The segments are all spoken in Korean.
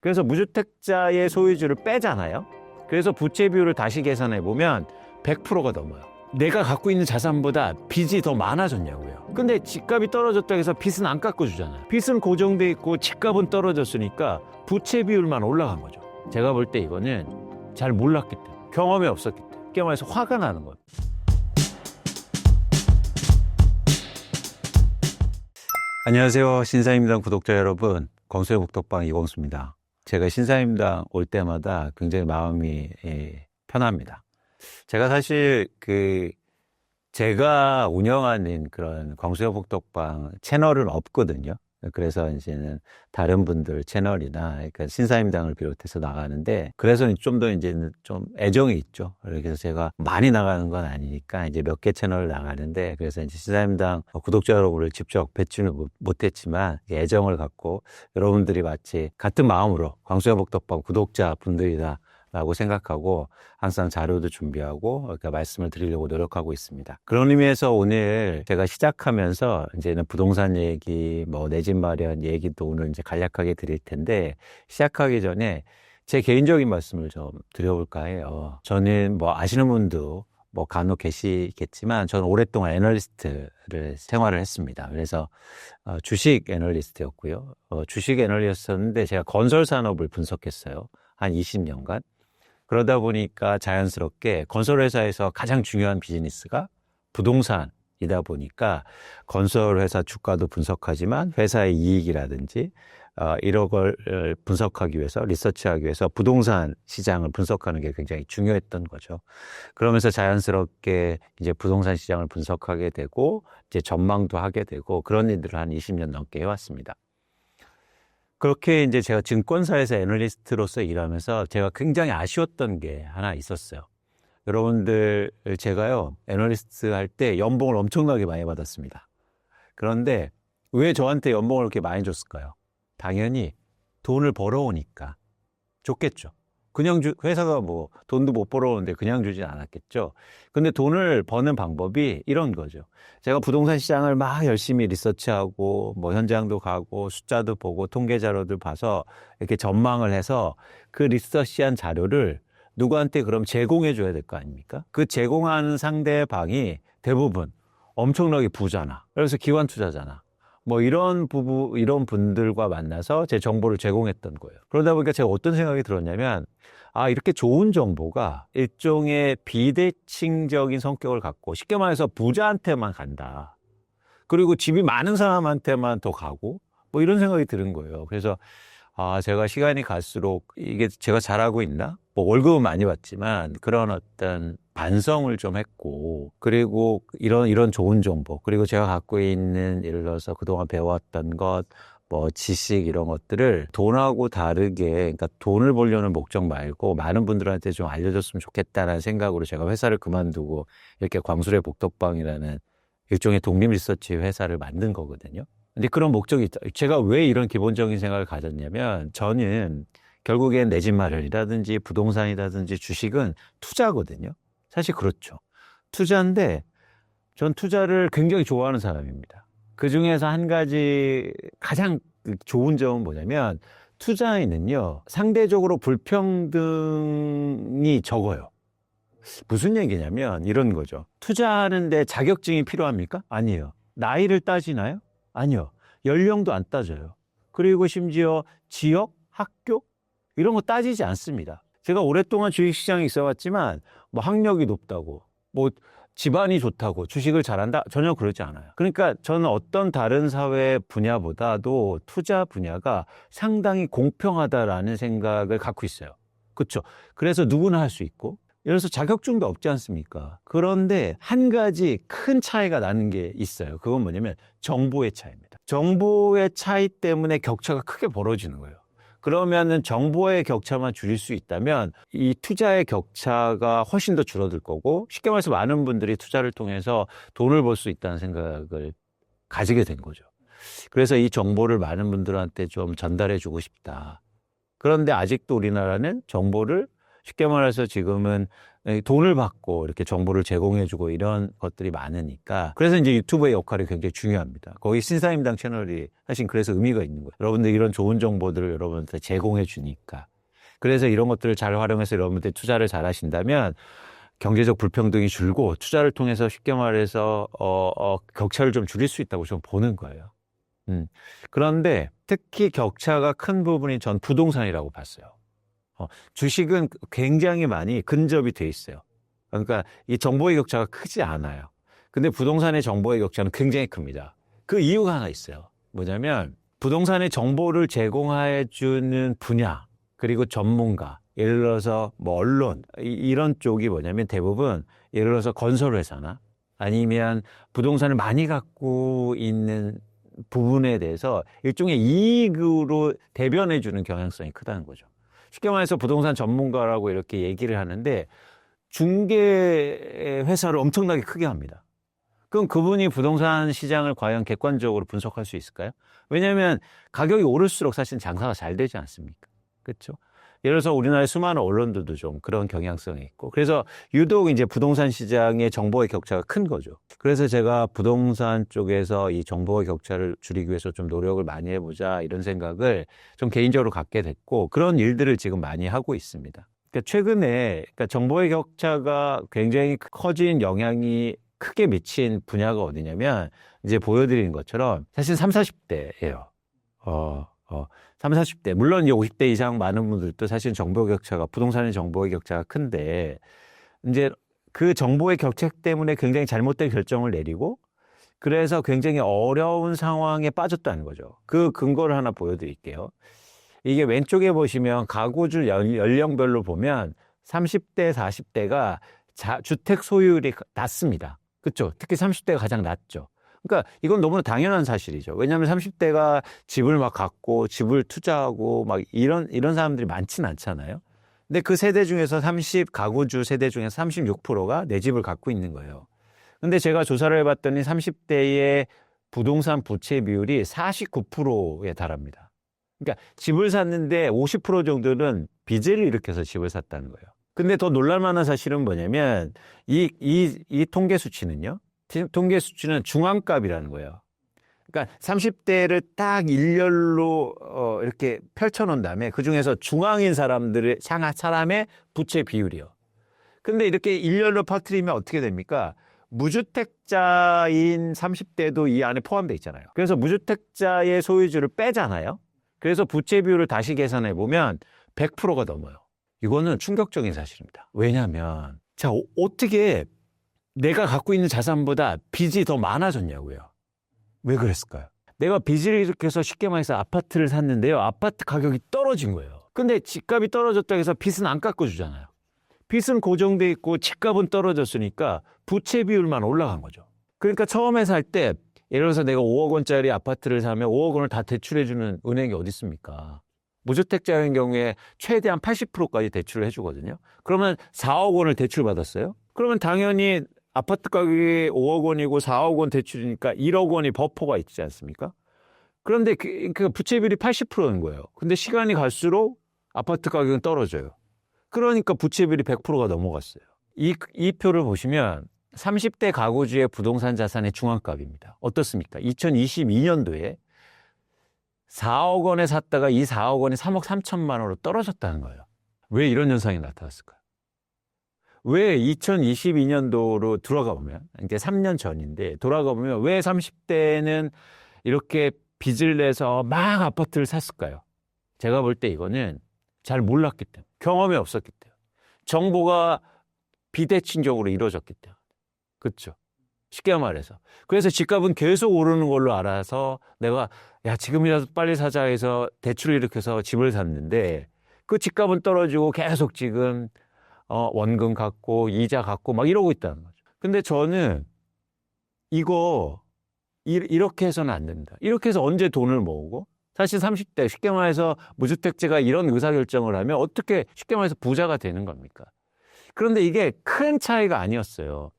그래서 무주택자의 소유주를 빼잖아요. 그래서 부채 비율을 다시 계산해 보면 100%가 넘어요. 내가 갖고 있는 자산보다 빚이 더 많아졌냐고요. 근데 집값이 떨어졌다고 해서 빚은 안 깎아주잖아요. 빚은 고정돼 있고 집값은 떨어졌으니까 부채 비율만 올라간 거죠. 제가 볼 때 이거는 잘 몰랐기 때문에, 경험이 없었기 때문에, 쉽게 말해서 화가 나는 거예요. 안녕하세요. 신사임당 구독자 여러분, 광수의 복덕방 이광수입니다. 제가 신사임당 올 때마다 굉장히 마음이 편합니다. 제가 사실 제가 운영하는 그런 광수의 복덕방 채널은 없거든요. 그래서 이제는 다른 분들 채널이나 그러니까 신사임당을 비롯해서 나가는데, 그래서 좀 더 이제는 좀 애정이 있죠. 그래서 제가 많이 나가는 건 아니니까 이제 몇 개 채널을 나가는데, 그래서 이제 신사임당 구독자 여러분을 직접 뵙지는 못했지만 애정을 갖고 여러분들이 마치 같은 마음으로 광수의 복덕방 구독자 분들이다 라고 생각하고 항상 자료도 준비하고 그러니까 말씀을 드리려고 노력하고 있습니다. 그런 의미에서 오늘 제가 시작하면서 이제는 부동산 얘기, 내 집 마련 얘기도 오늘 이제 간략하게 드릴 텐데, 시작하기 전에 제 개인적인 말씀을 좀 드려볼까 해요. 저는 아시는 분도 간혹 계시겠지만, 저는 오랫동안 애널리스트를 생활을 했습니다. 그래서 주식 애널리스트였고요. 주식 애널리스트였는데 제가 건설 산업을 분석했어요. 한 20년간. 그러다 보니까 자연스럽게 건설회사에서 가장 중요한 비즈니스가 부동산이다 보니까 건설회사 주가도 분석하지만 회사의 이익이라든지 이런 걸 분석하기 위해서, 리서치하기 위해서 부동산 시장을 분석하는 게 굉장히 중요했던 거죠. 그러면서 자연스럽게 이제 부동산 시장을 분석하게 되고 이제 전망도 하게 되고 그런 일들을 한 20년 넘게 해왔습니다. 그렇게 이제 제가 증권사에서 애널리스트로서 일하면서 제가 굉장히 아쉬웠던 게 하나 있었어요. 여러분들, 제가요, 애널리스트 할 때 연봉을 엄청나게 많이 받았습니다. 그런데 왜 저한테 연봉을 그렇게 많이 줬을까요? 당연히 돈을 벌어오니까 줬겠죠. 그냥 회사가 돈도 못 벌어오는데 그냥 주진 않았겠죠. 근데 돈을 버는 방법이 이런 거죠. 제가 부동산 시장을 막 열심히 리서치하고 현장도 가고 숫자도 보고 통계 자료들 봐서 이렇게 전망을 해서 그 리서치한 자료를 누구한테 그럼 제공해 줘야 될 거 아닙니까? 그 제공하는 상대방이 대부분 엄청나게 부자나, 그래서 기관 투자자나, 이런 분들과 만나서 제 정보를 제공했던 거예요. 그러다 보니까 제가 어떤 생각이 들었냐면, 이렇게 좋은 정보가 일종의 비대칭적인 성격을 갖고, 쉽게 말해서 부자한테만 간다. 그리고 집이 많은 사람한테만 더 가고, 이런 생각이 드는 거예요. 그래서, 제가 시간이 갈수록 이게 제가 잘하고 있나? 월급은 많이 받지만 그런 어떤 반성을 좀 했고, 그리고 이런 좋은 정보, 그리고 제가 갖고 있는, 예를 들어서 그동안 배워왔던 것, 지식, 이런 것들을 돈하고 다르게, 그러니까 돈을 벌려는 목적 말고 많은 분들한테 좀 알려줬으면 좋겠다는 생각으로 제가 회사를 그만두고 이렇게 광수의 복덕방이라는 일종의 독립 리서치 회사를 만든 거거든요. 근데 그런 목적이 있다. 제가 왜 이런 기본적인 생각을 가졌냐면, 저는 결국엔 내 집 마련이라든지 부동산이라든지 주식은 투자거든요. 사실 그렇죠. 투자인데 전 투자를 굉장히 좋아하는 사람입니다. 그 중에서 한 가지 가장 좋은 점은 뭐냐면, 투자에는요, 상대적으로 불평등이 적어요. 무슨 얘기냐면 이런 거죠. 투자하는데 자격증이 필요합니까? 아니에요. 나이를 따지나요? 아니요. 연령도 안 따져요. 그리고 심지어 지역, 학교 이런 거 따지지 않습니다. 제가 오랫동안 주식시장에 있어왔지만 학력이 높다고, 집안이 좋다고 주식을 잘한다? 전혀 그러지 않아요. 그러니까 저는 어떤 다른 사회 분야보다도 투자 분야가 상당히 공평하다라는 생각을 갖고 있어요. 그렇죠? 그래서 누구나 할 수 있고, 예를 들어서 자격증도 없지 않습니까? 그런데 한 가지 큰 차이가 나는 게 있어요. 그건 뭐냐면 정보의 차이입니다. 정보의 차이 때문에 격차가 크게 벌어지는 거예요. 그러면은 정보의 격차만 줄일 수 있다면 이 투자의 격차가 훨씬 더 줄어들 거고, 쉽게 말해서 많은 분들이 투자를 통해서 돈을 벌 수 있다는 생각을 가지게 된 거죠. 그래서 이 정보를 많은 분들한테 좀 전달해 주고 싶다. 그런데 아직도 우리나라는 정보를 쉽게 말해서 지금은 돈을 받고 이렇게 정보를 제공해주고 이런 것들이 많으니까. 그래서 이제 유튜브의 역할이 굉장히 중요합니다. 거기 신사임당 채널이 사실 그래서 의미가 있는 거예요. 여러분들 이런 좋은 정보들을 여러분한테 제공해 주니까. 그래서 이런 것들을 잘 활용해서 여러분들 투자를 잘 하신다면 경제적 불평등이 줄고 투자를 통해서 쉽게 말해서 격차를 좀 줄일 수 있다고 좀 보는 거예요. 그런데 특히 격차가 큰 부분이 전 부동산이라고 봤어요. 주식은 굉장히 많이 근접이 돼 있어요. 그러니까 이 정보의 격차가 크지 않아요. 근데 부동산의 정보의 격차는 굉장히 큽니다. 그 이유가 하나 있어요. 뭐냐면 부동산의 정보를 제공해 주는 분야 그리고 전문가, 예를 들어서 뭐 언론 이런 쪽이 뭐냐면 대부분 예를 들어서 건설회사나 아니면 부동산을 많이 갖고 있는 부분에 대해서 일종의 이익으로 대변해 주는 경향성이 크다는 거죠. 쉽게 말해서 부동산 전문가라고 이렇게 얘기를 하는데 중개 회사를 엄청나게 크게 합니다. 그럼 그분이 부동산 시장을 과연 객관적으로 분석할 수 있을까요? 왜냐하면 가격이 오를수록 사실 장사가 잘 되지 않습니까? 그렇죠? 예를 들어서 우리나라의 수많은 언론들도 좀 그런 경향성이 있고 그래서 유독 이제 부동산 시장의 정보의 격차가 큰 거죠. 그래서 제가 부동산 쪽에서 이 정보의 격차를 줄이기 위해서 좀 노력을 많이 해보자 이런 생각을 좀 개인적으로 갖게 됐고 그런 일들을 지금 많이 하고 있습니다. 그러니까 최근에 정보의 격차가 굉장히 커진 영향이 크게 미친 분야가 어디냐면 이제 보여드리는 것처럼 사실 30, 40대예요. 30, 40대. 물론 이제 50대 이상 많은 분들도 사실 정보의 격차가, 부동산의 정보의 격차가 큰데, 이제 그 정보의 격차 때문에 굉장히 잘못된 결정을 내리고, 그래서 굉장히 어려운 상황에 빠졌다는 거죠. 그 근거를 하나 보여드릴게요. 이게 왼쪽에 보시면 가구주 연령별로 보면 30대, 40대가 주택 소유율이 낮습니다. 그렇죠? 특히 30대가 가장 낮죠. 그러니까 이건 너무나 당연한 사실이죠. 왜냐하면 30대가 집을 막 갖고 집을 투자하고 막 이런 사람들이 많지는 않잖아요. 근데 그 세대 중에서 가구주 세대 중에서 36%가 내 집을 갖고 있는 거예요. 근데 제가 조사를 해봤더니 30대의 부동산 부채 비율이 49%에 달합니다. 그러니까 집을 샀는데 50% 정도는 빚을 일으켜서 집을 샀다는 거예요. 근데 더 놀랄만한 사실은 뭐냐면 이 통계 수치는요. 통계 수치는 중앙값이라는 거예요. 그러니까 30대를 딱 일렬로 이렇게 펼쳐놓은 다음에 그중에서 중앙인 사람의 부채 비율이요. 근데 이렇게 일렬로 퍼뜨리면 어떻게 됩니까? 무주택자인 30대도 이 안에 포함되어 있잖아요. 그래서 무주택자의 소유주를 빼잖아요. 그래서 부채 비율을 다시 계산해 보면 100%가 넘어요. 이거는 충격적인 사실입니다. 왜냐하면 자, 어떻게 내가 갖고 있는 자산보다 빚이 더 많아졌냐고요. 왜 그랬을까요? 내가 빚을 일으켜서 쉽게 말해서 아파트를 샀는데요. 아파트 가격이 떨어진 거예요. 근데 집값이 떨어졌다고 해서 빚은 안 깎아주잖아요. 빚은 고정돼 있고 집값은 떨어졌으니까 부채 비율만 올라간 거죠. 그러니까 처음에 살 때 예를 들어서 내가 5억 원짜리 아파트를 사면 5억 원을 다 대출해주는 은행이 어디 있습니까? 무주택자인 경우에 최대한 80%까지 대출을 해주거든요. 그러면 4억 원을 대출받았어요. 그러면 당연히 아파트 가격이 5억 원이고 4억 원 대출이니까 1억 원이 버퍼가 있지 않습니까? 그런데 그 부채 비율이 80%인 거예요. 근데 시간이 갈수록 아파트 가격은 떨어져요. 그러니까 부채 비율이 100%가 넘어갔어요. 이 표를 보시면 30대 가구주의 부동산 자산의 중앙값입니다. 어떻습니까? 2022년도에 4억 원에 샀다가 이 4억 원이 3억 3천만 원으로 떨어졌다는 거예요. 왜 이런 현상이 나타났을까요? 왜 2022년도로 돌아가 보면, 이게 3년 전인데, 돌아가 보면 왜 30대는 이렇게 빚을 내서 막 아파트를 샀을까요? 제가 볼 때 이거는 잘 몰랐기 때문에, 경험이 없었기 때문에, 정보가 비대칭적으로 이루어졌기 때문에. 그렇죠? 쉽게 말해서. 그래서 집값은 계속 오르는 걸로 알아서 내가 야 지금이라도 빨리 사자 해서 대출을 일으켜서 집을 샀는데 그 집값은 떨어지고 계속 지금 원금 갚고 이자 갚고 막 이러고 있다는 거죠. 근데 저는 이거 이렇게 해서는 안 됩니다. 이렇게 해서 언제 돈을 모으고 사실 30대 쉽게 말해서 무주택자가 이런 의사결정을 하면 어떻게 쉽게 말해서 부자가 되는 겁니까? 그런데 이게 큰 차이가 아니었어요.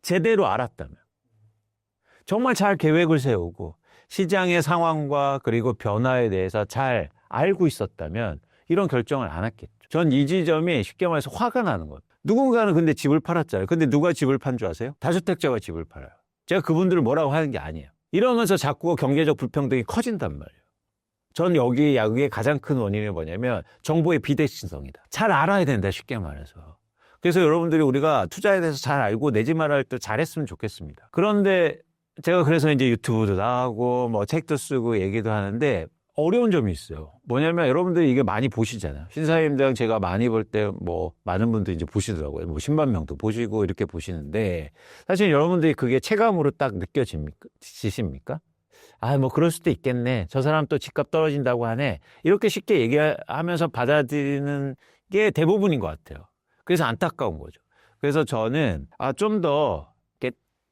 제대로 알았다면. 정말 잘 계획을 세우고 시장의 상황과 그리고 변화에 대해서 잘 알고 있었다면 이런 결정을 안 했겠죠. 전 이 지점이 쉽게 말해서 화가 나는 거예요. 누군가는 근데 집을 팔았잖아요. 근데 누가 집을 판 줄 아세요? 다주택자가 집을 팔아요. 제가 그분들을 뭐라고 하는 게 아니에요. 이러면서 자꾸 경제적 불평등이 커진단 말이에요. 전 여기에 가장 큰 원인이 뭐냐면 정보의 비대칭성이다. 잘 알아야 된다, 쉽게 말해서. 그래서 여러분들이 우리가 투자에 대해서 잘 알고 내 집 마련할 때 잘했으면 좋겠습니다. 그런데 제가 그래서 이제 유튜브도 나가고 뭐 책도 쓰고 얘기도 하는데 어려운 점이 있어요. 뭐냐면 여러분들이 이게 많이 보시잖아요. 신사임당 제가 많이 볼 때 뭐 많은 분들이 이제 보시더라고요. 뭐 10만 명도 보시고 이렇게 보시는데 사실 여러분들이 그게 체감으로 딱 느껴지십니까? 아, 뭐 그럴 수도 있겠네. 저 사람 또 집값 떨어진다고 하네. 이렇게 쉽게 얘기하면서 받아들이는 게 대부분인 것 같아요. 그래서 안타까운 거죠. 그래서 저는 좀 더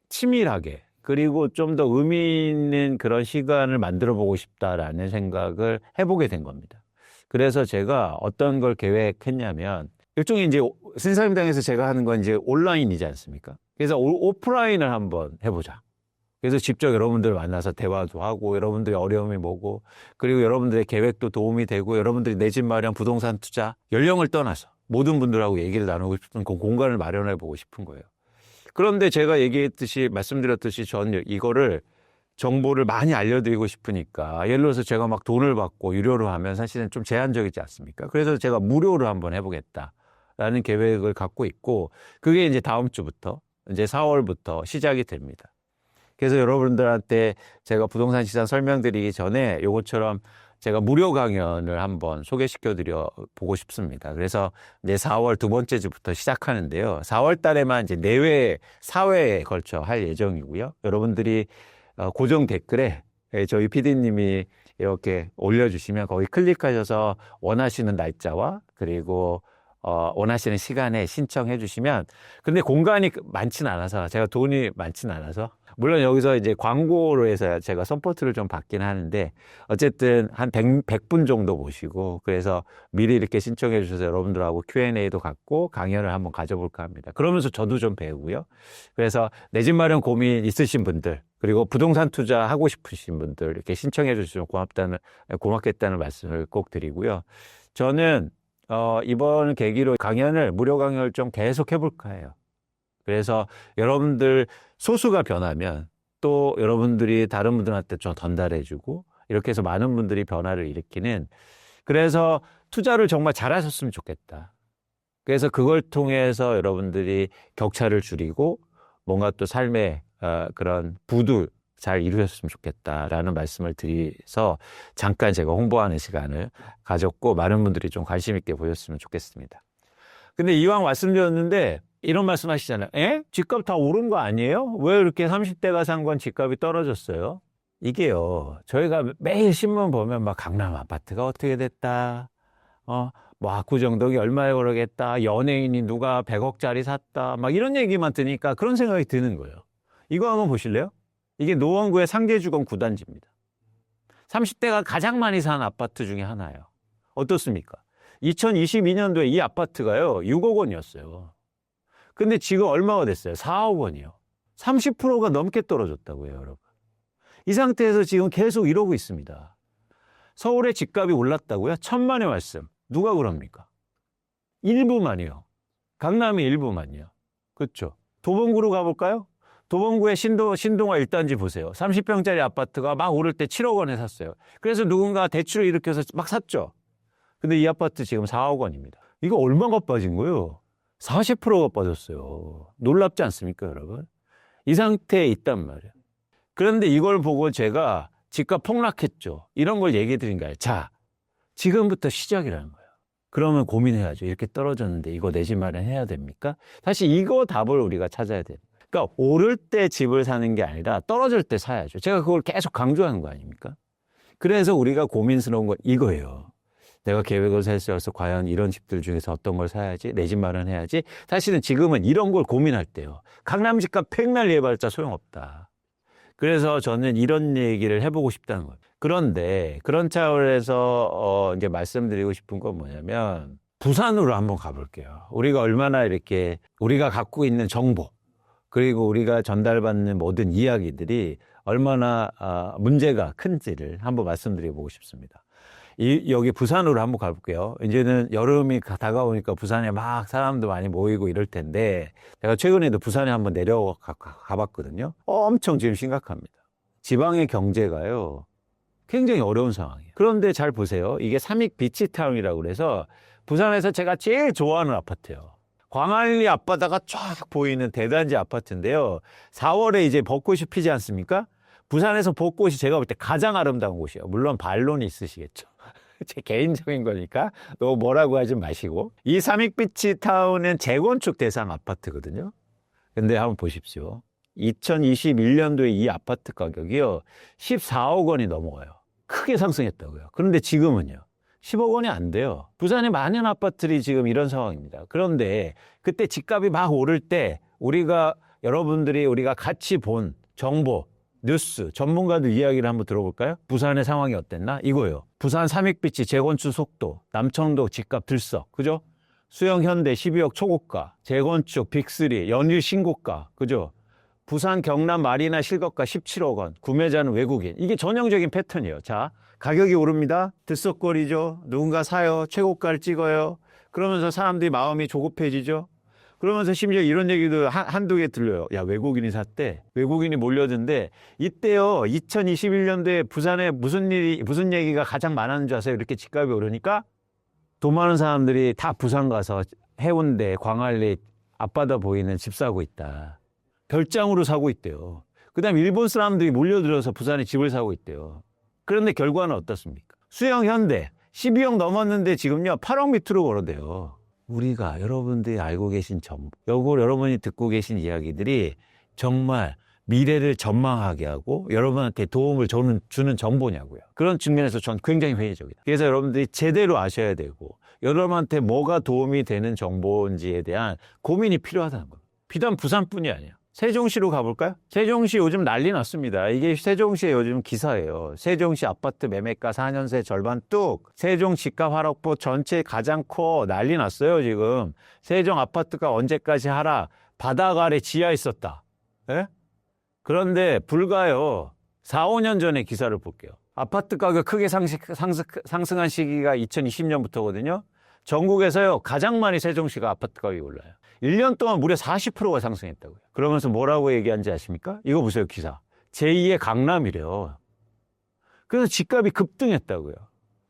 치밀하게 그리고 좀 더 의미 있는 그런 시간을 만들어 보고 싶다라는 생각을 해보게 된 겁니다. 그래서 제가 어떤 걸 계획했냐면 일종의 이제 신사임당에서 제가 하는 건 이제 온라인이지 않습니까? 그래서 오프라인을 한번 해보자. 그래서 직접 여러분들 만나서 대화도 하고 여러분들의 어려움이 뭐고 그리고 여러분들의 계획도 도움이 되고 여러분들이 내 집 마련 부동산 투자 연령을 떠나서 모든 분들하고 얘기를 나누고 싶은 그 공간을 마련해 보고 싶은 거예요. 그런데 제가 말씀드렸듯이 전 이거를 정보를 많이 알려드리고 싶으니까 예를 들어서 제가 막 돈을 받고 유료로 하면 사실은 좀 제한적이지 않습니까? 그래서 제가 무료로 한번 해보겠다라는 계획을 갖고 있고 그게 이제 다음 주부터 이제 4월부터 시작이 됩니다. 그래서 여러분들한테 제가 부동산 시장 설명드리기 전에 요것처럼 제가 무료 강연을 한번 소개시켜 보고 싶습니다. 그래서 이제 4월 두 번째 주부터 시작하는데요. 4월 달에만 이제 4회, 4회에 걸쳐 할 예정이고요. 여러분들이 고정 댓글에 저희 PD님이 이렇게 올려주시면 거기 클릭하셔서 원하시는 날짜와 그리고 원하시는 시간에 신청해 주시면 근데 공간이 많진 않아서 제가 돈이 많진 않아서 물론 여기서 이제 광고로 해서 제가 서포트를 좀 받긴 하는데 어쨌든 한 100분 정도 보시고 그래서 미리 이렇게 신청해 주셔서 여러분들하고 Q&A도 갖고 강연을 한번 가져볼까 합니다. 그러면서 저도 좀 배우고요. 그래서 내 집 마련 고민 있으신 분들 그리고 부동산 투자 하고 싶으신 분들 이렇게 신청해 주시면 고맙겠다는 말씀을 꼭 드리고요. 저는 이번 계기로 무료 강연을 좀 계속 해볼까 해요. 그래서 여러분들 소수가 변하면 또 여러분들이 다른 분들한테 좀 전달해주고 이렇게 해서 많은 분들이 변화를 일으키는 그래서 투자를 정말 잘하셨으면 좋겠다. 그래서 그걸 통해서 여러분들이 격차를 줄이고 뭔가 또 삶의 그런 부도 잘 이루셨으면 좋겠다라는 말씀을 드려서 잠깐 제가 홍보하는 시간을 가졌고 많은 분들이 좀 관심 있게 보셨으면 좋겠습니다. 근데 이왕 말씀드렸는데 이런 말씀 하시잖아요. 집값 다 오른 거 아니에요? 왜 이렇게 30대가 산 건 집값이 떨어졌어요? 이게요. 저희가 매일 신문 보면 막 강남 아파트가 어떻게 됐다. 뭐 압구정동이 얼마에 오르겠다. 연예인이 누가 100억짜리 샀다. 막 이런 얘기만 드니까 그런 생각이 드는 거예요. 이거 한번 보실래요? 이게 노원구의 상계주공 9단지입니다. 30대가 가장 많이 산 아파트 중에 하나예요. 어떻습니까? 2022년도에 이 아파트가요, 6억 원이었어요. 근데 지금 얼마가 됐어요? 4억 원이요. 30%가 넘게 떨어졌다고요, 여러분. 이 상태에서 지금 계속 이러고 있습니다. 서울의 집값이 올랐다고요? 1000만의 말씀. 누가 그럽니까? 일부만이요. 강남이 일부만이요. 그렇죠? 도봉구로 가볼까요? 도봉구의 신동아 1단지 보세요. 30평짜리 아파트가 막 오를 때 7억 원에 샀어요. 그래서 누군가 대출을 일으켜서 막 샀죠. 근데 이 아파트 지금 4억 원입니다. 이거 얼마가 빠진 거예요? 40%가 빠졌어요. 놀랍지 않습니까, 여러분? 이 상태에 있단 말이에요. 그런데 이걸 보고 제가 집값 폭락했죠. 이런 걸 얘기해 드린 거예요. 자, 지금부터 시작이라는 거예요. 그러면 고민해야죠. 이렇게 떨어졌는데 이거 내 집 마련해야 됩니까? 사실 이거 답을 우리가 찾아야 돼요. 그러니까 오를 때 집을 사는 게 아니라 떨어질 때 사야죠. 제가 그걸 계속 강조하는 거 아닙니까? 그래서 우리가 고민스러운 건 이거예요. 내가 계획을 세워서 과연 이런 집들 중에서 어떤 걸 사야지, 내 집 마련해야지. 사실은 지금은 이런 걸 고민할 때요. 강남 집값 백날 예발자 소용없다. 그래서 저는 이런 얘기를 해보고 싶다는 거예요. 그런데 그런 차원에서 이제 말씀드리고 싶은 건 뭐냐면 부산으로 한번 가볼게요. 우리가 얼마나 이렇게 우리가 갖고 있는 정보 그리고 우리가 전달받는 모든 이야기들이 얼마나 문제가 큰지를 한번 말씀드려보고 싶습니다. 여기 부산으로 한번 가볼게요. 이제는 여름이 다가오니까 부산에 막 사람도 많이 모이고 이럴 텐데, 제가 최근에도 부산에 한번 가봤거든요. 엄청 지금 심각합니다. 지방의 경제가요, 굉장히 어려운 상황이에요. 그런데 잘 보세요. 이게 삼익 비치타운이라고 그래서 부산에서 제가 제일 좋아하는 아파트예요. 광안리 앞바다가 쫙 보이는 대단지 아파트인데요. 4월에 이제 벚꽃이 피지 않습니까? 부산에서 벚꽃이 제가 볼 때 가장 아름다운 곳이에요. 물론 반론이 있으시겠죠. 제 개인적인 거니까 너무 뭐라고 하지 마시고. 이 삼익비치타운은 재건축 대상 아파트거든요. 근데 한번 보십시오. 2021년도에 이 아파트 가격이요, 14억 원이 넘어가요. 크게 상승했다고요. 그런데 지금은요, 10억 원이 안 돼요. 부산의 많은 아파트들이 지금 이런 상황입니다. 그런데 그때 집값이 막 오를 때 여러분들이 우리가 같이 본 정보, 뉴스, 전문가들 이야기를 한번 들어볼까요? 부산의 상황이 어땠나? 이거요. 부산 삼익비치 재건축 속도, 남청도 집값 들썩, 그죠? 수영 현대 12억 초고가, 재건축 빅3 연일 신고가, 그죠? 부산 경남 마리나 실거가 17억 원, 구매자는 외국인. 이게 전형적인 패턴이에요. 자, 가격이 오릅니다. 들썩거리죠. 누군가 사요. 최고가를 찍어요. 그러면서 사람들이 마음이 조급해지죠. 그러면서 심지어 이런 얘기도 한두 개 들려요. 야, 외국인이 샀대. 외국인이 몰려든데, 이때요, 2021년도에 부산에 무슨 얘기가 가장 많았는 줄 아세요? 이렇게 집값이 오르니까 돈 많은 사람들이 다 부산 가서 해운대, 광안리 앞바다 보이는 집 사고 있다. 별장으로 사고 있대요. 그 다음 일본 사람들이 몰려들어서 부산에 집을 사고 있대요. 그런데 결과는 어떻습니까? 수영 현대 12억 넘었는데 지금요 8억 밑으로 걸어대요. 우리가 여러분들이 알고 계신 정보, 여러분이 듣고 계신 이야기들이 정말 미래를 전망하게 하고 여러분한테 도움을 주는 정보냐고요. 그런 측면에서 전 굉장히 회의적이다. 그래서 여러분들이 제대로 아셔야 되고 여러분한테 뭐가 도움이 되는 정보인지에 대한 고민이 필요하다는 겁니다. 비단 부산뿐이 아니에요. 세종시로 가볼까요? 세종시 요즘 난리 났습니다. 이게 세종시의 요즘 기사예요. 세종시 아파트 매매가 4년 새 절반 뚝. 세종 집값 하락폭 전체 가장 커. 난리 났어요, 지금. 세종 아파트가 언제까지 하락? 바닥 아래 지하에 있었다. 예? 그런데 불과요 4, 5년 전에 기사를 볼게요. 아파트 가격 크게 상승한 시기가 2020년부터거든요. 전국에서요 가장 많이 세종시가 아파트 가격이 올라요. 1년 동안 무려 40%가 상승했다고요. 그러면서 뭐라고 얘기한지 아십니까? 이거 보세요, 기사. 제2의 강남이래요. 그래서 집값이 급등했다고요.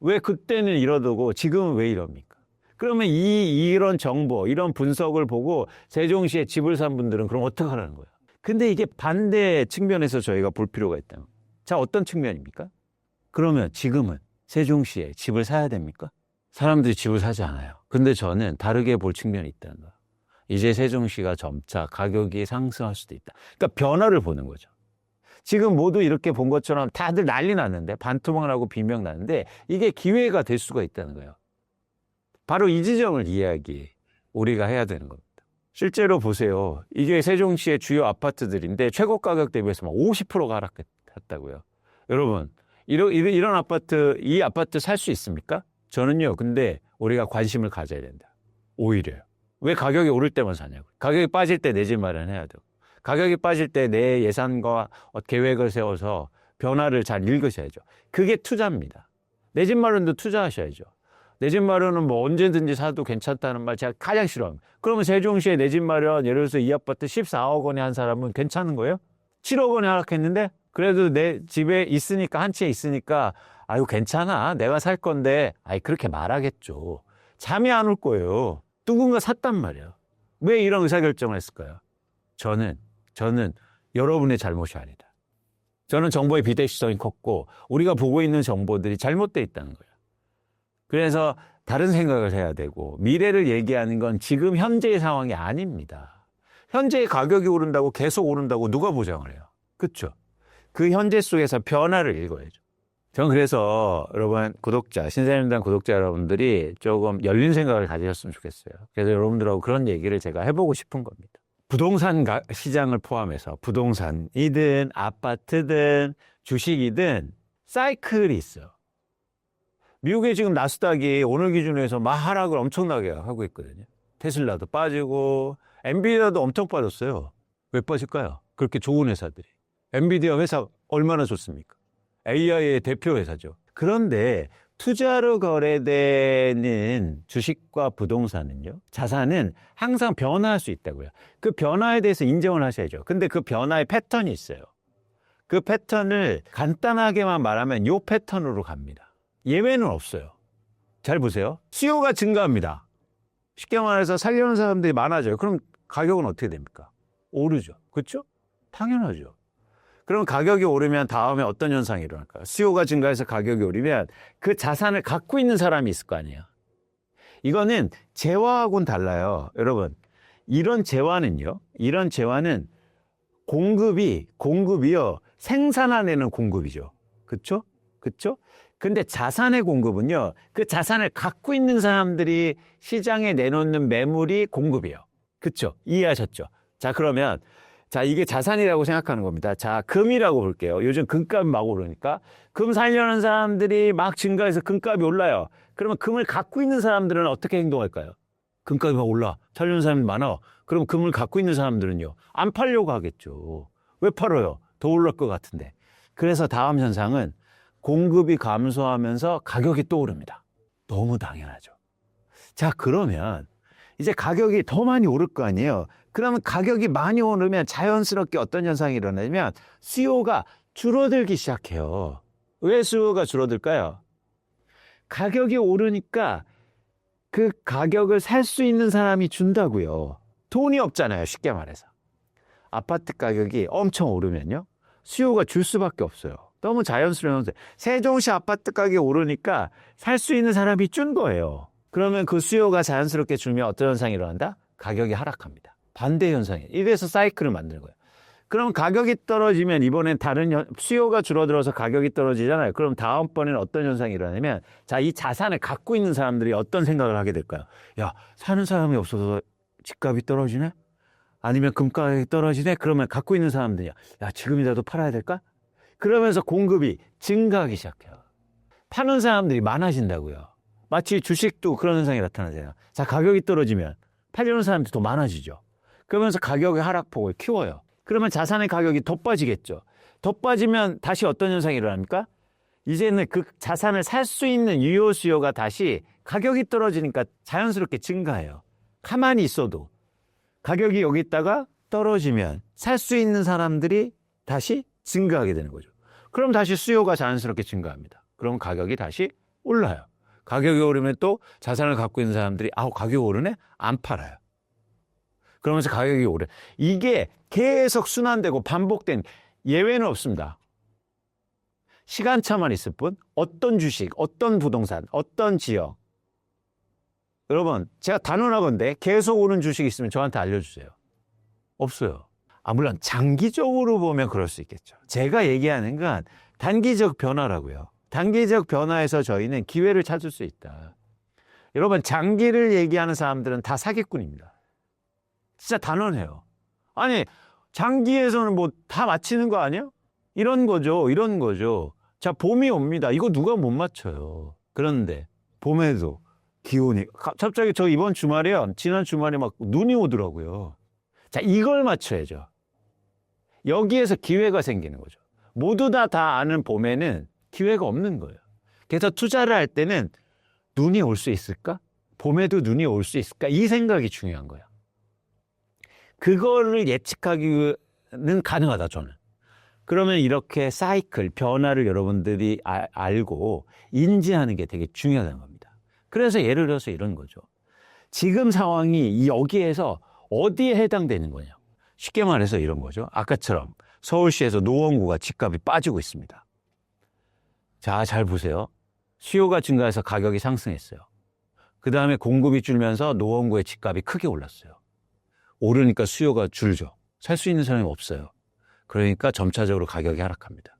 왜 그때는 이러고 지금은 왜 이럽니까? 그러면 이런 정보, 이런 분석을 보고 세종시에 집을 산 분들은 그럼 어떻게 하라는 거예요? 근데 이게 반대 측면에서 저희가 볼 필요가 있다. 자, 어떤 측면입니까? 그러면 지금은 세종시에 집을 사야 됩니까? 사람들이 집을 사지 않아요. 근데 저는 다르게 볼 측면이 있다는 거예요. 이제 세종시가 점차 가격이 상승할 수도 있다. 그러니까 변화를 보는 거죠. 지금 모두 이렇게 본 것처럼 다들 난리 났는데, 반토막을 하고 비명 났는데, 이게 기회가 될 수가 있다는 거예요. 바로 이 지점을 우리가 해야 되는 겁니다. 실제로 보세요. 이게 세종시의 주요 아파트들인데 최고 가격 대비해서 막 50%가 하락했다고요. 여러분, 이런 아파트, 이 아파트 살 수 있습니까? 저는요, 근데 우리가 관심을 가져야 된다. 오히려요. 왜 가격이 오를 때만 사냐고. 가격이 빠질 때 내 집 마련해야 되고, 가격이 빠질 때 내 예산과 계획을 세워서 변화를 잘 읽으셔야죠. 그게 투자입니다. 내 집 마련도 투자하셔야죠. 내 집 마련은 뭐 언제든지 사도 괜찮다는 말 제가 가장 싫어합니다. 그러면 세종시에 내 집 마련, 예를 들어서 이 아파트 14억 원에 한 사람은 괜찮은 거예요? 7억 원에 하락했는데 그래도 내 집에 있으니까, 한 채 있으니까 아유 괜찮아, 내가 살 건데, 아이 그렇게 말하겠죠. 잠이 안 올 거예요. 누군가 샀단 말이에요. 왜 이런 의사결정을 했을까요? 저는 여러분의 잘못이 아니다. 저는 정보의 비대시성이 컸고 우리가 보고 있는 정보들이 잘못되어 있다는 거예요. 그래서 다른 생각을 해야 되고, 미래를 얘기하는 건 지금 현재의 상황이 아닙니다. 현재의 가격이 오른다고 계속 오른다고 누가 보장을 해요? 그렇죠? 그 현재 속에서 변화를 읽어야죠. 저는 그래서 여러분 신사임당 구독자 여러분들이 조금 열린 생각을 가지셨으면 좋겠어요. 그래서 여러분들하고 그런 얘기를 제가 해보고 싶은 겁니다. 부동산 시장을 포함해서 부동산이든 아파트든 주식이든 사이클이 있어요. 미국의 지금 나스닥이 오늘 기준에서 막 하락을 엄청나게 하고 있거든요. 테슬라도 빠지고 엔비디아도 엄청 빠졌어요. 왜 빠질까요? 그렇게 좋은 회사들이. 엔비디아 회사 얼마나 좋습니까? AI의 대표 회사죠. 그런데 투자로 거래되는 주식과 부동산은요, 자산은 항상 변화할 수 있다고요. 그 변화에 대해서 인정을 하셔야죠. 근데 그 변화의 패턴이 있어요. 그 패턴을 간단하게만 말하면 요 패턴으로 갑니다. 예외는 없어요. 잘 보세요. 수요가 증가합니다. 쉽게 말해서 살려는 사람들이 많아져요. 그럼 가격은 어떻게 됩니까? 오르죠. 그렇죠? 당연하죠. 그럼 가격이 오르면 다음에 어떤 현상이 일어날까요? 수요가 증가해서 가격이 오르면 그 자산을 갖고 있는 사람이 있을 거 아니에요. 이거는 재화하고는 달라요. 여러분, 이런 재화는 공급이요. 생산해내는 공급이죠. 그렇죠? 그렇죠? 근데 자산의 공급은요. 그 자산을 갖고 있는 사람들이 시장에 내놓는 매물이 공급이에요. 그렇죠? 이해하셨죠? 자, 그러면 자, 이게 자산이라고 생각하는 겁니다. 자, 금이라고 볼게요. 요즘 금값이 막 오르니까 금 살려는 사람들이 막 증가해서 금값이 올라요. 그러면 금을 갖고 있는 사람들은 어떻게 행동할까요? 금값이 막 올라. 살려는 사람이 많아. 그럼 금을 갖고 있는 사람들은요. 안 팔려고 하겠죠. 왜 팔아요? 더 올릴 것 같은데. 그래서 다음 현상은 공급이 감소하면서 가격이 또 오릅니다. 너무 당연하죠. 자, 그러면 이제 가격이 더 많이 오를 거 아니에요. 그러면 가격이 많이 오르면 자연스럽게 어떤 현상이 일어나냐면 수요가 줄어들기 시작해요. 왜 수요가 줄어들까요? 가격이 오르니까 그 가격을 살 수 있는 사람이 준다고요. 돈이 없잖아요. 쉽게 말해서. 아파트 가격이 엄청 오르면요. 수요가 줄 수밖에 없어요. 너무 자연스러운 현상. 세종시 아파트 가격이 오르니까 살 수 있는 사람이 준 거예요. 그러면 그 수요가 자연스럽게 줄면 어떤 현상이 일어난다? 가격이 하락합니다. 반대 현상이에요. 이래서 사이클을 만드는 거예요. 그럼 가격이 떨어지면 이번엔 수요가 줄어들어서 가격이 떨어지잖아요. 그럼 다음번에는 어떤 현상이 일어나냐면 자, 이 자산을 갖고 있는 사람들이 어떤 생각을 하게 될까요? 야, 사는 사람이 없어서 집값이 떨어지네? 아니면 금가격이 떨어지네? 그러면 갖고 있는 사람들이 야, 지금이라도 팔아야 될까? 그러면서 공급이 증가하기 시작해요. 파는 사람들이 많아진다고요. 마치 주식도 그런 현상이 나타나잖아요. 자, 가격이 떨어지면 팔려는 사람들이 더 많아지죠. 그러면서 가격의 하락폭을 키워요. 그러면 자산의 가격이 더 빠지겠죠. 더 빠지면 다시 어떤 현상이 일어납니까? 이제는 그 자산을 살 수 있는 유효 수요가 다시 가격이 떨어지니까 자연스럽게 증가해요. 가만히 있어도 가격이 여기 있다가 떨어지면 살 수 있는 사람들이 다시 증가하게 되는 거죠. 그럼 다시 수요가 자연스럽게 증가합니다. 그럼 가격이 다시 올라요. 가격이 오르면 또 자산을 갖고 있는 사람들이 가격이 오르네? 안 팔아요. 그러면서 가격이 오르. 이게 계속 순환되고 반복된 예외는 없습니다. 시간차만 있을 뿐 어떤 주식, 어떤 부동산, 어떤 지역. 여러분, 제가 단언하건대 계속 오른 주식이 있으면 저한테 알려주세요. 없어요. 물론 장기적으로 보면 그럴 수 있겠죠. 제가 얘기하는 건 단기적 변화라고요. 단기적 변화에서 저희는 기회를 찾을 수 있다. 여러분, 장기를 얘기하는 사람들은 다 사기꾼입니다. 진짜 단언해요. 아니, 장기에서는 뭐 다 맞히는 거 아니야? 이런 거죠. 자, 봄이 옵니다. 이거 누가 못 맞춰요. 그런데 봄에도 기온이 갑자기 저 이번 주말에요. 지난 주말에 막 눈이 오더라고요. 자, 이걸 맞춰야죠. 여기에서 기회가 생기는 거죠. 모두 다 아는 봄에는 기회가 없는 거예요. 그래서 투자를 할 때는 눈이 올 수 있을까? 봄에도 눈이 올 수 있을까? 이 생각이 중요한 거예요. 그거를 예측하기는 가능하다, 저는. 그러면 이렇게 사이클, 변화를 여러분들이 알고 인지하는 게 되게 중요하다는 겁니다. 그래서 예를 들어서 이런 거죠. 지금 상황이 여기에서 어디에 해당되는 거냐? 쉽게 말해서 이런 거죠. 아까처럼 서울시에서 노원구가 집값이 빠지고 있습니다. 자, 잘 보세요. 수요가 증가해서 가격이 상승했어요. 그 다음에 공급이 줄면서 노원구의 집값이 크게 올랐어요. 오르니까 수요가 줄죠. 살 수 있는 사람이 없어요. 그러니까 점차적으로 가격이 하락합니다.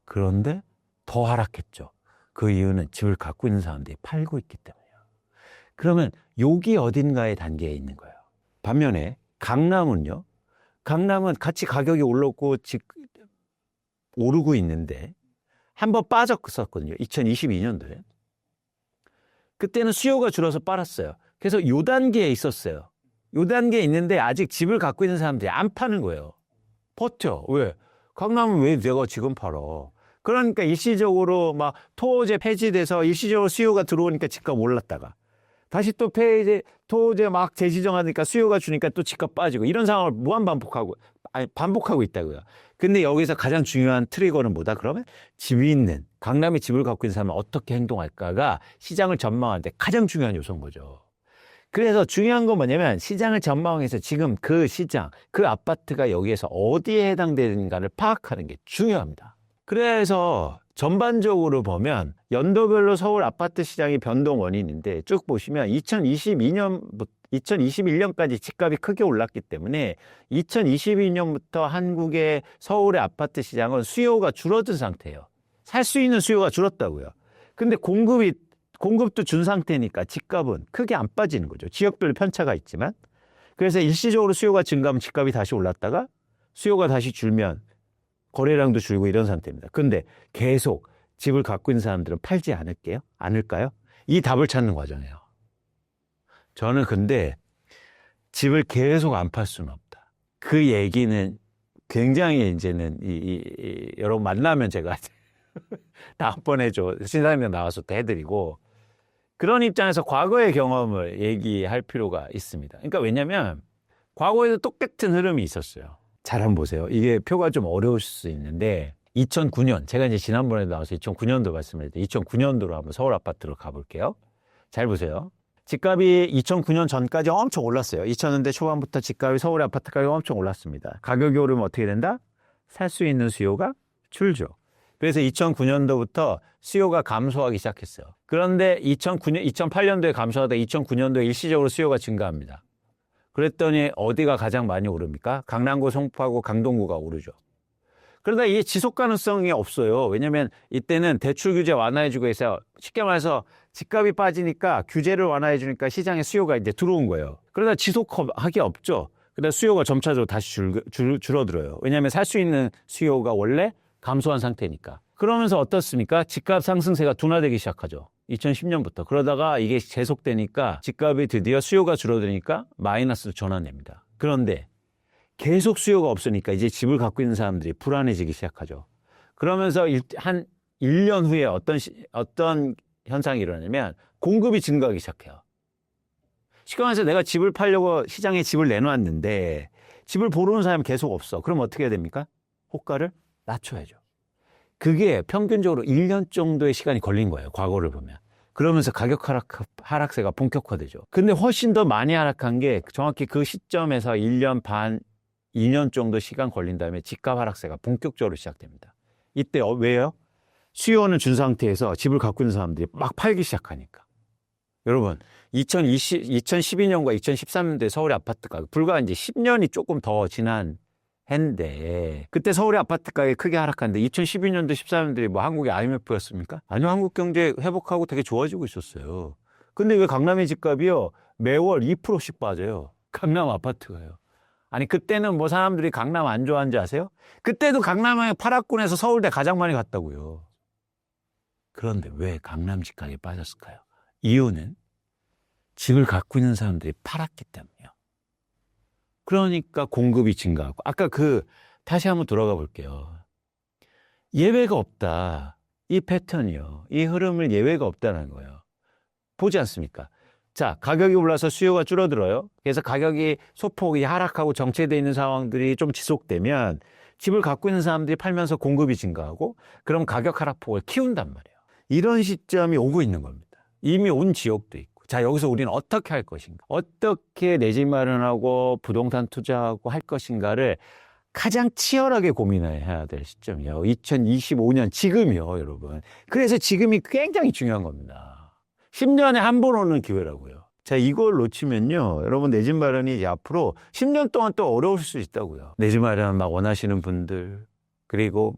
그런데 더 하락했죠. 그 이유는 집을 갖고 있는 사람들이 팔고 있기 때문이에요. 그러면 여기 어딘가의 단계에 있는 거예요. 반면에 강남은요. 강남은 같이 가격이 올랐고 오르고 있는데 한번 빠졌었거든요. 2022년도에. 그때는 수요가 줄어서 빨았어요. 그래서 요 단계에 있었어요. 요 단계에 있는데 아직 집을 갖고 있는 사람들이 안 파는 거예요. 버텨. 왜? 강남은 왜 내가 지금 팔아? 그러니까 일시적으로 막 토호제 폐지돼서 일시적으로 수요가 들어오니까 집값 올랐다가 다시 또 토호제 막 재지정하니까 수요가 주니까 또 집값 빠지고 이런 상황을 반복하고 있다고요. 근데 여기서 가장 중요한 트리거는 뭐다? 그러면 강남에 집을 갖고 있는 사람은 어떻게 행동할까가 시장을 전망할 때 가장 중요한 요소인 거죠. 그래서 중요한 건 뭐냐면 시장을 전망해서 지금 그 시장, 그 아파트가 여기에서 어디에 해당되는가를 파악하는 게 중요합니다. 그래서 전반적으로 보면 연도별로 서울 아파트 시장의 변동 원인인데 쭉 보시면 2021년까지 집값이 크게 올랐기 때문에 2022년부터 한국의 서울의 아파트 시장은 수요가 줄어든 상태예요. 살 수 있는 수요가 줄었다고요. 근데 공급도 준 상태니까 집값은 크게 안 빠지는 거죠. 지역별로 편차가 있지만. 그래서 일시적으로 수요가 증가하면 집값이 다시 올랐다가 수요가 다시 줄면 거래량도 줄고 이런 상태입니다. 근데 계속 집을 갖고 있는 사람들은 팔지 않을까요? 이 답을 찾는 과정이에요. 저는 근데 집을 계속 안 팔 수는 없다. 그 얘기는 굉장히 이제는 여러분 만나면 제가 다음번에 신사임당 나와서 또 해드리고 그런 입장에서 과거의 경험을 얘기할 필요가 있습니다. 그러니까 왜냐면 과거에도 똑같은 흐름이 있었어요. 잘 한번 보세요. 이게 표가 좀 어려우실 수 있는데 2009년 제가 이제 지난번에 나와서 2009년도 말씀드렸는데 2009년도로 한번 서울 아파트로 가볼게요. 잘 보세요. 집값이 2009년 전까지 엄청 올랐어요. 2000년대 초반부터 집값이 서울 아파트값이 엄청 올랐습니다. 가격이 오르면 어떻게 된다? 살 수 있는 수요가 줄죠. 그래서 2009년도부터 수요가 감소하기 시작했어요. 그런데 2008년도에 감소하다 2009년도에 일시적으로 수요가 증가합니다. 그랬더니 어디가 가장 많이 오릅니까? 강남구, 송파구, 강동구가 오르죠. 그러다 이게 지속 가능성이 없어요. 왜냐하면 이때는 대출 규제 완화해주고 해서 쉽게 말해서 집값이 빠지니까 규제를 완화해주니까 시장에 수요가 이제 들어온 거예요. 그러다 지속하기 없죠. 그러다 수요가 점차적으로 다시 줄어들어요. 왜냐하면 살 수 있는 수요가 원래 감소한 상태니까. 그러면서 어떻습니까? 집값 상승세가 둔화되기 시작하죠. 2010년부터. 그러다가 이게 계속되니까 집값이 드디어 수요가 줄어드니까 마이너스로 전환됩니다. 그런데 계속 수요가 없으니까 이제 집을 갖고 있는 사람들이 불안해지기 시작하죠. 그러면서 한 1년 후에 어떤 현상이 일어나냐면 공급이 증가하기 시작해요. 쉽게 말해서 내가 집을 팔려고 시장에 집을 내놓았는데 집을 보러 온 사람이 계속 없어. 그럼 어떻게 해야 됩니까? 호가를 낮춰야죠. 그게 평균적으로 1년 정도의 시간이 걸린 거예요. 과거를 보면. 그러면서 가격 하락세가 본격화되죠. 근데 훨씬 더 많이 하락한 게 정확히 그 시점에서 1년 반, 2년 정도 시간 걸린 다음에 집값 하락세가 본격적으로 시작됩니다. 이때 왜요? 수요는 준 상태에서 집을 갖고 있는 사람들이 막 팔기 시작하니까. 여러분, 2012년과 2013년도에 서울의 아파트 가격, 불과 이제 10년이 조금 더 지난 했는데 그때 서울의 아파트 가격이 크게 하락하는데 2012년도 13년들이 뭐 한국의 IMF였습니까? 아니요, 한국 경제 회복하고 되게 좋아지고 있었어요. 근데 왜 강남의 집값이요 매월 2%씩 빠져요? 강남 아파트가요. 아니 그때는 뭐 사람들이 강남 안 좋아하는지 아세요? 그때도 강남의 8학군에서 서울대 가장 많이 갔다고요. 그런데 왜 강남 집값이 빠졌을까요? 이유는 집을 갖고 있는 사람들이 팔았기 때문이에요. 그러니까 공급이 증가하고 아까 다시 한번 돌아가 볼게요. 예외가 없다. 이 패턴이요. 이 흐름을 예외가 없다는 거예요. 보지 않습니까? 자, 가격이 올라서 수요가 줄어들어요. 그래서 가격이 소폭이 하락하고 정체되어 있는 상황들이 좀 지속되면 집을 갖고 있는 사람들이 팔면서 공급이 증가하고 그럼 가격 하락폭을 키운단 말이에요. 이런 시점이 오고 있는 겁니다. 이미 온 지역도 있고. 자, 여기서 우리는 어떻게 할 것인가? 어떻게 내 집 마련하고 부동산 투자하고 할 것인가를 가장 치열하게 고민해야 될 시점이에요. 2025년 지금이요, 여러분. 그래서 지금이 굉장히 중요한 겁니다. 10년에 한 번 오는 기회라고요. 자, 이걸 놓치면요, 여러분 내 집 마련이 이제 앞으로 10년 동안 또 어려울 수 있다고요. 내 집 마련 막 원하시는 분들, 그리고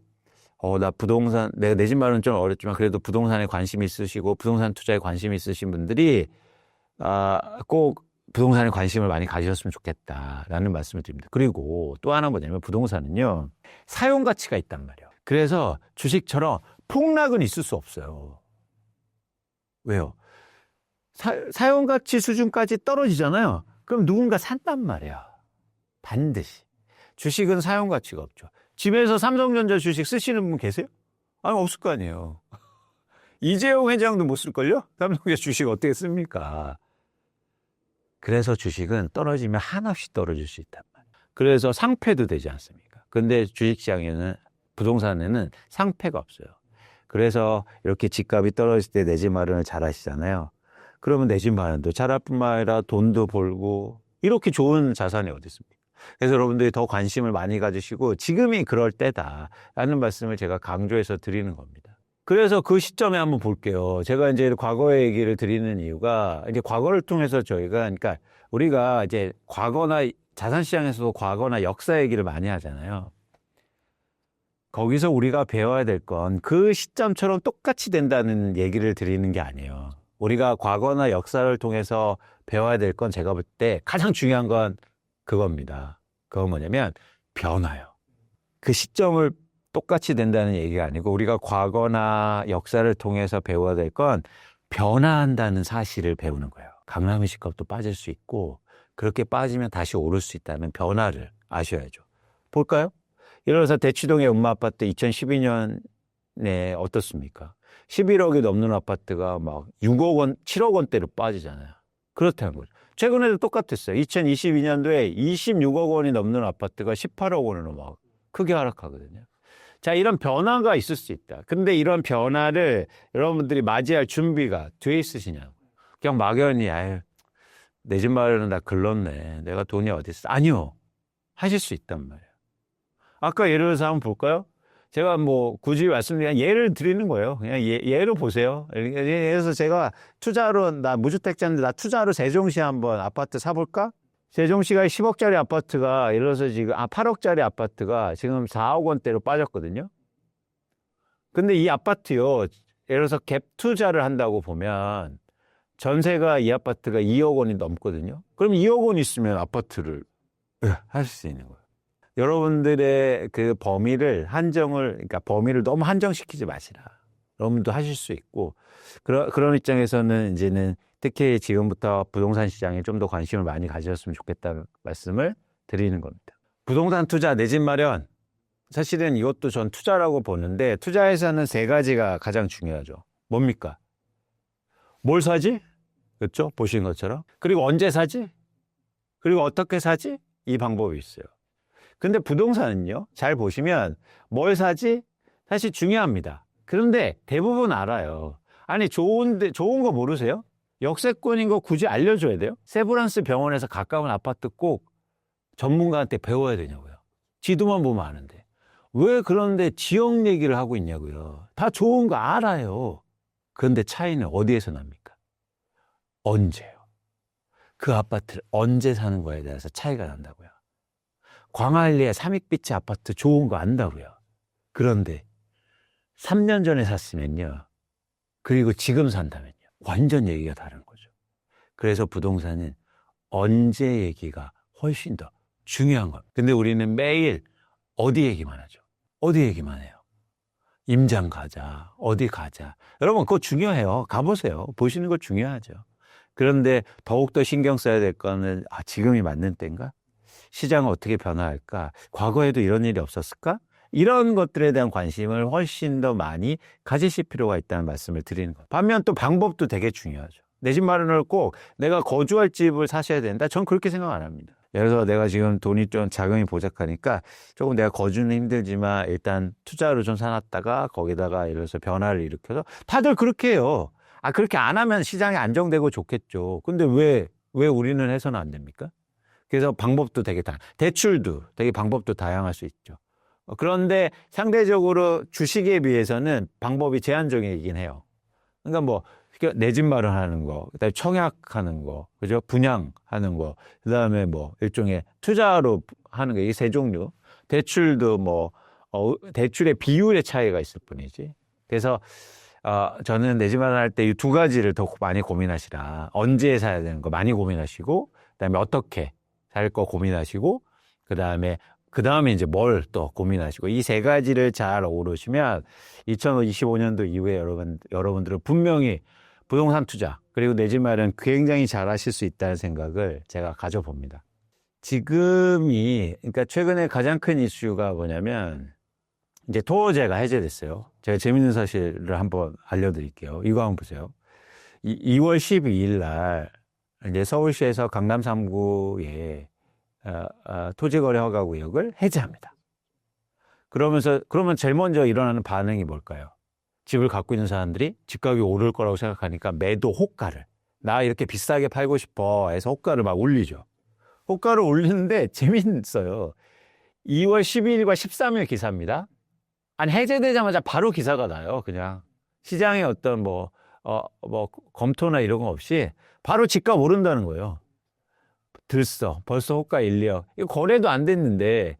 내가 내 집 마련은 좀 어렵지만 그래도 부동산에 관심이 있으시고 부동산 투자에 관심이 있으신 분들이 꼭 부동산에 관심을 많이 가지셨으면 좋겠다라는 말씀을 드립니다. 그리고 또 하나 뭐냐면 부동산은요, 사용 가치가 있단 말이에요. 그래서 주식처럼 폭락은 있을 수 없어요. 왜요? 사용 가치 수준까지 떨어지잖아요. 그럼 누군가 산단 말이야. 반드시. 주식은 사용 가치가 없죠. 집에서 삼성전자 주식 쓰시는 분 계세요? 아니, 없을 거 아니에요. 이재용 회장도 못 쓸걸요? 삼성전자 주식 어떻게 씁니까? 그래서 주식은 떨어지면 한없이 떨어질 수 있단 말이에요. 그래서 상패도 되지 않습니까? 근데 주식시장에는, 부동산에는 상패가 없어요. 그래서 이렇게 집값이 떨어질 때 내 집 마련을 잘 하시잖아요. 그러면 내 집 마련도 잘할 뿐만 아니라 돈도 벌고, 이렇게 좋은 자산이 어디 있습니까? 그래서 여러분들이 더 관심을 많이 가지시고 지금이 그럴 때다라는 말씀을 제가 강조해서 드리는 겁니다. 그래서 그 시점에 한번 볼게요. 제가 이제 과거의 얘기를 드리는 이유가 이제 과거를 통해서 저희가, 그러니까 우리가 이제 과거나 자산시장에서도 과거나 역사 얘기를 많이 하잖아요. 거기서 우리가 배워야 될 건 그 시점처럼 똑같이 된다는 얘기를 드리는 게 아니에요. 우리가 과거나 역사를 통해서 배워야 될 건 제가 볼 때 가장 중요한 건 그겁니다. 그건 뭐냐면 변화요. 그 시점을 똑같이 된다는 얘기가 아니고 우리가 과거나 역사를 통해서 배워야 될 건 변화한다는 사실을 배우는 거예요. 강남시 값도 빠질 수 있고 그렇게 빠지면 다시 오를 수 있다는 변화를 아셔야죠. 볼까요? 예를 들어서 대치동의 음마아파트 2012년에 어떻습니까? 11억이 넘는 아파트가 막 6억 원, 7억 원대로 빠지잖아요. 그렇다는 거죠. 최근에도 똑같았어요. 2022년도에 26억 원이 넘는 아파트가 18억 원으로 막 크게 하락하거든요. 자, 이런 변화가 있을 수 있다. 근데 이런 변화를 여러분들이 맞이할 준비가 돼 있으시냐고. 그냥 막연히, 아유, 내 집 마련은 다 글렀네. 내가 돈이 어디 있어. 아니요. 하실 수 있단 말이에요. 아까 예를 들어서 한번 볼까요? 제가 뭐 굳이 말씀드리면 예를 드리는 거예요. 그냥 예로 보세요. 예를 들어서 제가 투자로, 나 무주택자인데 나 투자로 세종시 한번 아파트 사볼까? 세종시가 10억짜리 아파트가 예를 들어서 지금 8억짜리 아파트가 지금 4억 원대로 빠졌거든요. 근데 이 아파트요, 예를 들어서 갭 투자를 한다고 보면 전세가 이 아파트가 2억 원이 넘거든요. 그럼 2억 원 있으면 아파트를 할 수 있는 거예요. 여러분들의 그 범위를 그러니까 범위를 너무 한정시키지 마시라. 여러분도 하실 수 있고, 그런 입장에서는 이제는 특히 지금부터 부동산 시장에 좀 더 관심을 많이 가지셨으면 좋겠다는 말씀을 드리는 겁니다. 부동산 투자, 내 집 마련. 사실은 이것도 전 투자라고 보는데, 투자에서는 세 가지가 가장 중요하죠. 뭡니까? 뭘 사지? 그렇죠? 보신 것처럼. 그리고 언제 사지? 그리고 어떻게 사지? 이 방법이 있어요. 근데 부동산은요, 잘 보시면 뭘 사지? 사실 중요합니다. 그런데 대부분 알아요. 아니, 좋은 거 모르세요? 역세권인 거 굳이 알려줘야 돼요? 세브란스 병원에서 가까운 아파트 꼭 전문가한테 배워야 되냐고요. 지도만 보면 아는데. 왜 그런데 지역 얘기를 하고 있냐고요. 다 좋은 거 알아요. 그런데 차이는 어디에서 납니까? 언제요? 그 아파트를 언제 사는 거에 대해서 차이가 난다고요. 광안리에 삼익비치 아파트 좋은 거 안다고요. 그런데 3년 전에 샀으면요. 그리고 지금 산다면요. 완전 얘기가 다른 거죠. 그래서 부동산은 언제 얘기가 훨씬 더 중요한 겁니다. 근데 우리는 매일 어디 얘기만 하죠. 어디 얘기만 해요. 임장 가자. 어디 가자. 여러분 그거 중요해요. 가보세요. 보시는 거 중요하죠. 그런데 더욱더 신경 써야 될 거는 지금이 맞는 때인가? 시장은 어떻게 변화할까? 과거에도 이런 일이 없었을까? 이런 것들에 대한 관심을 훨씬 더 많이 가지실 필요가 있다는 말씀을 드리는 거예요. 반면 또 방법도 되게 중요하죠. 내 집 마련을 꼭 내가 거주할 집을 사셔야 된다? 전 그렇게 생각 안 합니다. 예를 들어서 내가 지금 돈이 좀 자금이 부족하니까 조금 내가 거주는 힘들지만 일단 투자로 좀 사놨다가 거기다가 예를 들어서 변화를 일으켜서 다들 그렇게 해요. 그렇게 안 하면 시장이 안정되고 좋겠죠. 근데 왜 우리는 해서는 안 됩니까? 그래서 방법도 대출도 되게 방법도 다양할 수 있죠. 그런데 상대적으로 주식에 비해서는 방법이 제한적이긴 해요. 그러니까 뭐, 내 집 마련하는 거, 그다음에 청약하는 거, 그죠? 분양하는 거, 그다음에 뭐, 일종의 투자로 하는 거, 이게 세 종류. 대출도 뭐, 대출의 비율의 차이가 있을 뿐이지. 그래서, 저는 내 집 마련할 때 이 두 가지를 더 많이 고민하시라. 언제 사야 되는 거 많이 고민하시고, 그다음에 어떻게 살 거 고민하시고, 그다음에 이제 뭘 또 고민하시고, 이 세 가지를 잘 어우르시면 2025년도 이후에 여러분들은 분명히 부동산 투자, 그리고 내 집 마련 굉장히 잘 하실 수 있다는 생각을 제가 가져봅니다. 그러니까 최근에 가장 큰 이슈가 뭐냐면, 이제 토호제가 해제됐어요. 제가 재밌는 사실을 한번 알려드릴게요. 이거 한번 보세요. 2월 12일 날 이제 서울시에서 강남 3구에 토지거래 허가 구역을 해제합니다. 그러면 제일 먼저 일어나는 반응이 뭘까요? 집을 갖고 있는 사람들이 집값이 오를 거라고 생각하니까 매도 호가를, 나 이렇게 비싸게 팔고 싶어 해서 호가를 막 올리죠. 호가를 올리는데 재밌어요. 2월 12일과 13일 기사입니다. 아니, 해제되자마자 바로 기사가 나요. 그냥 시장에 어떤 뭐 검토나 이런 거 없이 바로 집값 오른다는 거예요. 들써 벌써 호가 1, 2억. 이거 거래도 안 됐는데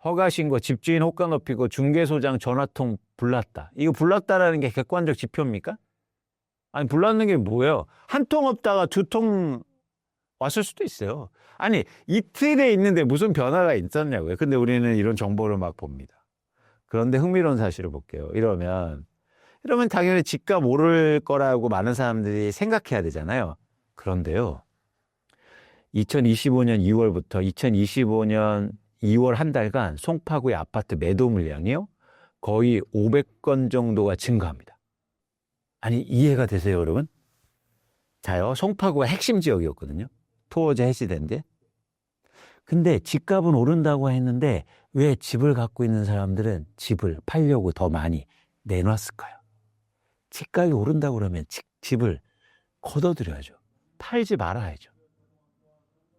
허가 신고, 집주인 호가 높이고, 중개소장 전화통 불났다. 이거 불났다라는 게 객관적 지표입니까? 아니, 불났는 게 뭐예요? 한 통 없다가 2통 왔을 수도 있어요. 아니, 이틀에 있는데 무슨 변화가 있었냐고요. 근데 우리는 이런 정보를 막 봅니다. 그런데 흥미로운 사실을 볼게요. 이러면 당연히 집값 오를 거라고 많은 사람들이 생각해야 되잖아요. 그런데요, 2025년 2월부터 2025년 2월 한 달간 송파구의 아파트 매도 물량이요, 거의 500건 정도가 증가합니다. 아니, 이해가 되세요, 여러분? 자요, 송파구가 핵심 지역이었거든요. 토호제 해제된 데. 근데 집값은 오른다고 했는데 왜 집을 갖고 있는 사람들은 집을 팔려고 더 많이 내놨을까요? 집값이 오른다고 그러면 집을 걷어들여야죠. 팔지 말아야죠.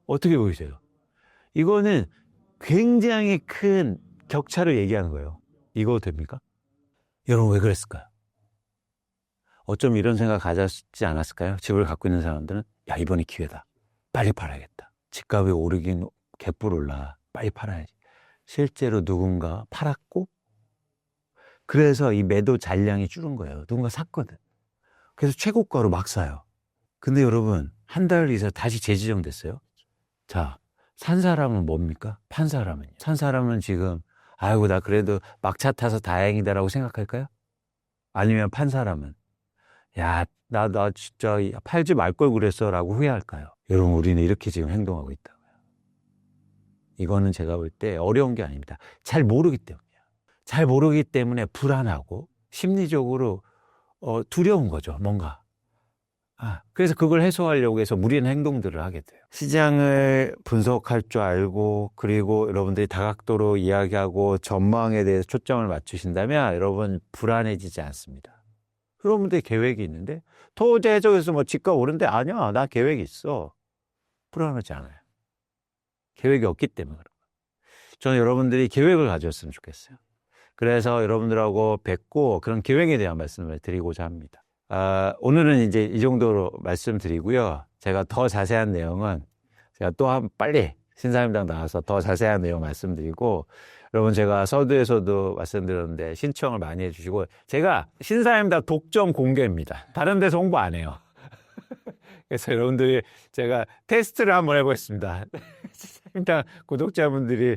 어떻게 보이세요? 이거는 굉장히 큰 격차를 얘기하는 거예요. 이거 됩니까? 여러분, 왜 그랬을까요? 어쩜 이런 생각 가졌지 않았을까요? 집을 갖고 있는 사람들은, 야, 이번이 기회다. 빨리 팔아야겠다. 집값이 오르긴 개뿔 올라. 빨리 팔아야지. 실제로 누군가 팔았고, 그래서 이 매도 잔량이 줄은 거예요. 누군가 샀거든. 그래서 최고가로 막 사요. 근데 여러분, 한 달 있어 다시 재지정됐어요. 자, 산 사람은 뭡니까? 판 사람은요? 산 사람은 지금, 아이고, 나 그래도 막차 타서 다행이다라고 생각할까요? 아니면 판 사람은, 야, 나 진짜 팔지 말 걸 그랬어 라고 후회할까요? 여러분, 우리는 이렇게 지금 행동하고 있다고요. 이거는 제가 볼 때 어려운 게 아닙니다. 잘 모르기 때문이에요. 잘 모르기 때문에 불안하고 심리적으로 두려운 거죠, 뭔가. 그래서 그걸 해소하려고 해서 무리한 행동들을 하게 돼요. 시장을 분석할 줄 알고, 그리고 여러분들이 다각도로 이야기하고 전망에 대해서 초점을 맞추신다면 여러분 불안해지지 않습니다. 여러분들이 계획이 있는데, 토호제 해적에서 뭐 집값 오른데, 아니야, 나 계획이 있어. 불안하지 않아요. 계획이 없기 때문에 그런 거예요. 저는 여러분들이 계획을 가졌으면 좋겠어요. 그래서 여러분들하고 뵙고 그런 계획에 대한 말씀을 드리고자 합니다. 오늘은 이제 이 정도로 말씀드리고요. 제가 더 자세한 내용은 제가 또 빨리 신사임당 나와서 더 자세한 내용 말씀드리고, 여러분, 제가 서두에서도 말씀드렸는데 신청을 많이 해주시고, 제가 신사임당 독점 공개입니다. 다른 데서 홍보 안 해요. 그래서 여러분들이, 제가 테스트를 한번 해보겠습니다. 신사임당 구독자분들이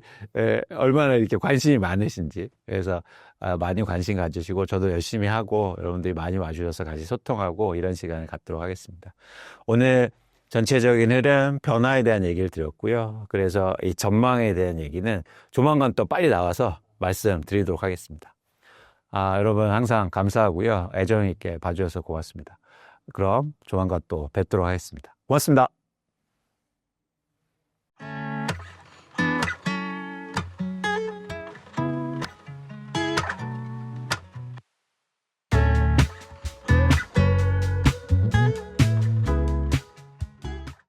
얼마나 이렇게 관심이 많으신지. 그래서 많이 관심 가지시고, 저도 열심히 하고, 여러분들이 많이 와주셔서 같이 소통하고 이런 시간을 갖도록 하겠습니다. 오늘 전체적인 흐름, 변화에 대한 얘기를 드렸고요. 그래서 이 전망에 대한 얘기는 조만간 또 빨리 나와서 말씀드리도록 하겠습니다. 여러분 항상 감사하고요. 애정 있게 봐주셔서 고맙습니다. 그럼 조만간 또 뵙도록 하겠습니다. 고맙습니다.